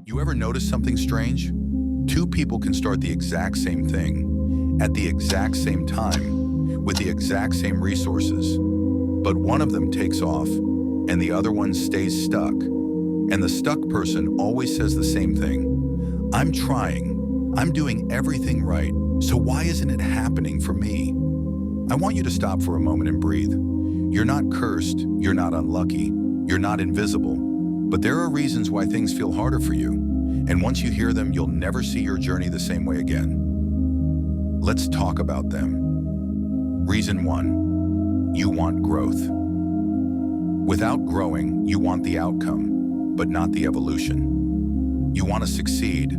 You ever notice something strange? Two people can start the exact same thing, at the exact same time, with the exact same resources. But one of them takes off, and the other one stays stuck. And the stuck person always says the same thing. I'm trying. I'm doing everything right. So why isn't it happening for me? I want you to stop for a moment and breathe. You're not cursed. You're not unlucky. You're not invisible. But there are reasons why things feel harder for you. And once you hear them, you'll never see your journey the same way again. Let's talk about them. Reason 1. You want growth. Without growing, you want the outcome, but not the evolution. You want to succeed,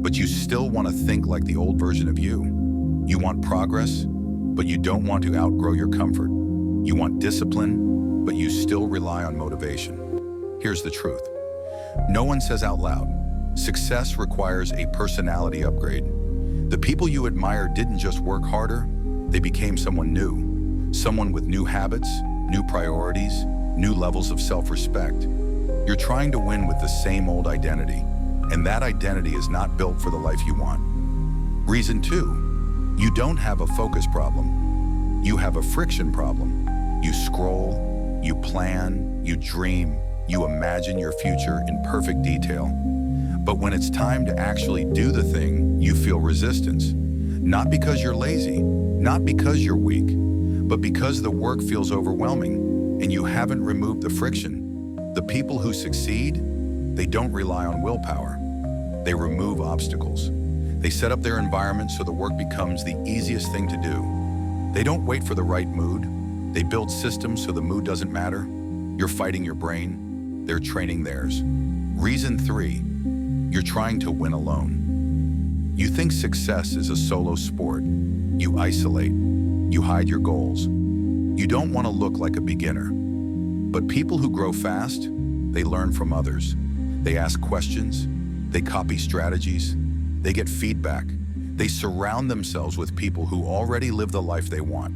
but you still want to think like the old version of you. You want progress, but you don't want to outgrow your comfort. You want discipline, but you still rely on motivation. Here's the truth. No one says out loud, success requires a personality upgrade. The people you admire didn't just work harder, they became someone new. Someone with new habits, new priorities, new levels of self-respect. You're trying to win with the same old identity, and that identity is not built for the life you want. Reason 2, you don't have a focus problem. You have a friction problem. You scroll, you plan, you dream, you imagine your future in perfect detail. But when it's time to actually do the thing, you feel resistance. Not because you're lazy, not because you're weak, but because the work feels overwhelming and you haven't removed the friction. The people who succeed, they don't rely on willpower. They remove obstacles. They set up their environment so the work becomes the easiest thing to do. They don't wait for the right mood. They build systems so the mood doesn't matter. You're fighting your brain. They're training theirs. Reason 3, you're trying to win alone. You think success is a solo sport. You isolate. You hide your goals. You don't want to look like a beginner. But people who grow fast, they learn from others. They ask questions. They copy strategies. They get feedback. They surround themselves with people who already live the life they want.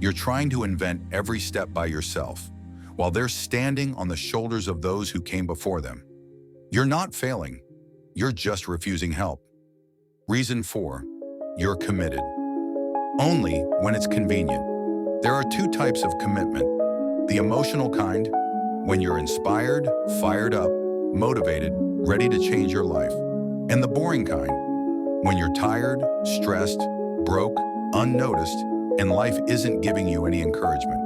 You're trying to invent every step by yourself, while they're standing on the shoulders of those who came before them. You're not failing. You're just refusing help. Reason 4, you're committed. Only when it's convenient. There are 2 types of commitment. The emotional kind, when you're inspired, fired up, motivated, ready to change your life. And the boring kind, when you're tired, stressed, broke, unnoticed, and life isn't giving you any encouragement.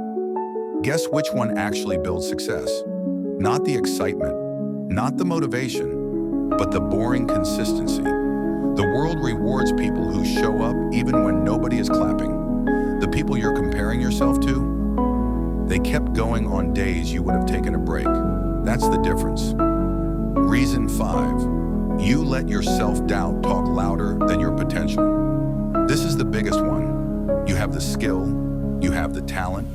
Guess which one actually builds success? Not the excitement, not the motivation, but the boring consistency. The world rewards people who show up even when nobody is clapping. The people you're comparing yourself to, they kept going on days you would have taken a break. That's the difference. Reason 5, you let your self-doubt talk louder than your potential. This is the biggest one. You have the skill, you have the talent,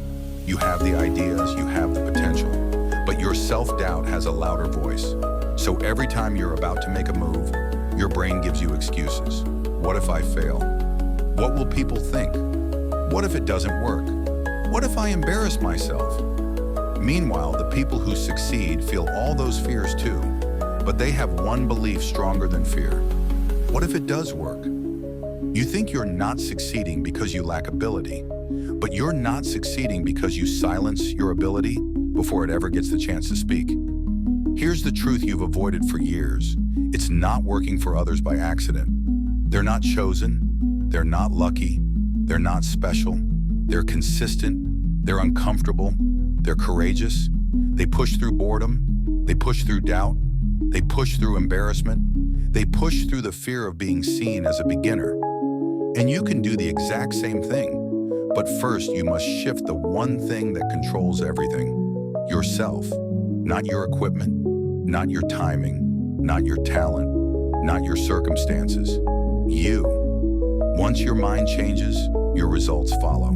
you have the ideas, you have the potential, but your self-doubt has a louder voice. So every time you're about to make a move, your brain gives you excuses. What if I fail? What will people think? What if it doesn't work? What if I embarrass myself? Meanwhile, the people who succeed feel all those fears too, but they have one belief stronger than fear. What if it does work? You think you're not succeeding because you lack ability, but you're not succeeding because you silence your ability before it ever gets the chance to speak. Here's the truth you've avoided for years. It's not working for others by accident. They're not chosen. They're not lucky. They're not special. They're consistent. They're uncomfortable. They're courageous. They push through boredom. They push through doubt. They push through embarrassment. They push through the fear of being seen as a beginner. And you can do the exact same thing. But first, you must shift the one thing that controls everything. Yourself. Not your equipment, not your timing, not your talent, not your circumstances. You. Once your mind changes, your results follow.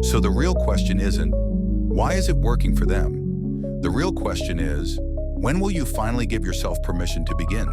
So the real question isn't, why is it working for them? The real question is, when will you finally give yourself permission to begin?